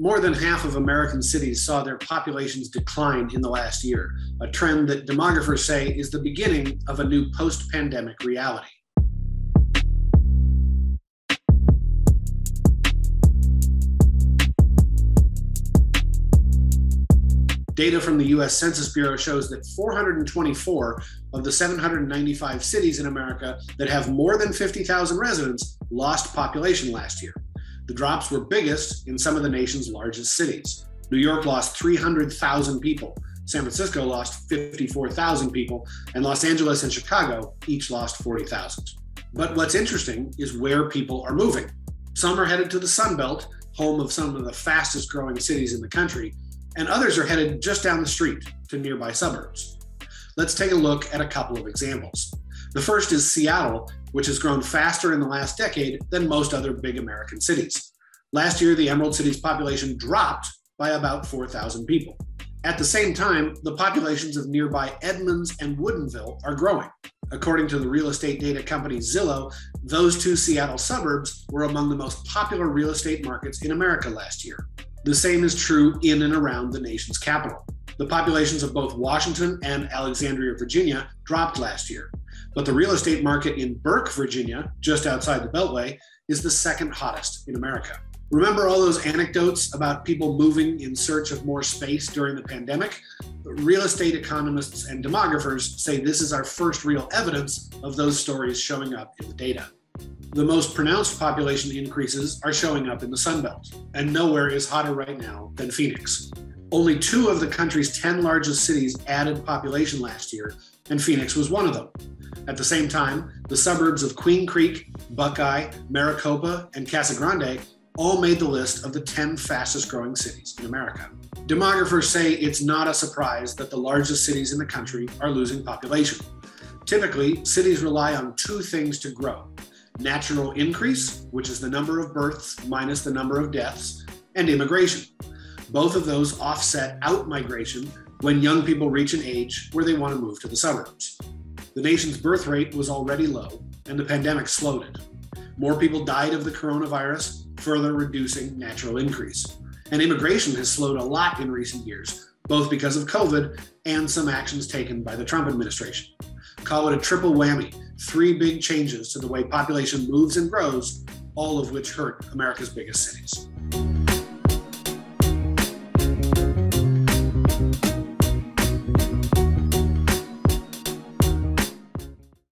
More than half of American cities saw their populations decline in the last year, a trend that demographers say is the beginning of a new post-pandemic reality. Data from the US Census Bureau shows that 424 of the 795 cities in America that have more than 50,000 residents lost population last year. The drops were biggest in some of the nation's largest cities. New York lost 300,000 people, San Francisco lost 54,000 people, and Los Angeles and Chicago each lost 40,000. But what's interesting is where people are moving. Some are headed to the Sun Belt, home of some of the fastest growing cities in the country, and others are headed just down the street to nearby suburbs. Let's take a look at a couple of examples. The first is Seattle, which has grown faster in the last decade than most other big American cities. Last year, the Emerald City's population dropped by about 4,000 people. At the same time, the populations of nearby Edmonds and Woodinville are growing. According to the real estate data company Zillow, those two Seattle suburbs were among the most popular real estate markets in America last year. The same is true in and around the nation's capital. The populations of both Washington and Alexandria, Virginia dropped last year, but the real estate market in Burke, Virginia, just outside the Beltway, is the second hottest in America. Remember all those anecdotes about people moving in search of more space during the pandemic? Real estate economists and demographers say this is our first real evidence of those stories showing up in the data. The most pronounced population increases are showing up in the Sun Belt, and nowhere is hotter right now than Phoenix. Only 2 of the country's 10 largest cities added population last year, and Phoenix was one of them. At the same time, the suburbs of Queen Creek, Buckeye, Maricopa, and Casa Grande all made the list of the 10 fastest growing cities in America. Demographers say it's not a surprise that the largest cities in the country are losing population. Typically, cities rely on 2 things to grow: natural increase, which is the number of births minus the number of deaths, and immigration. Both of those offset out-migration when young people reach an age where they want to move to the suburbs. The nation's birth rate was already low, and the pandemic slowed it. More people died of the coronavirus, further reducing natural increase. And immigration has slowed a lot in recent years, both because of COVID and some actions taken by the Trump administration. Call it a triple whammy, 3 big changes to the way population moves and grows, all of which hurt America's biggest cities.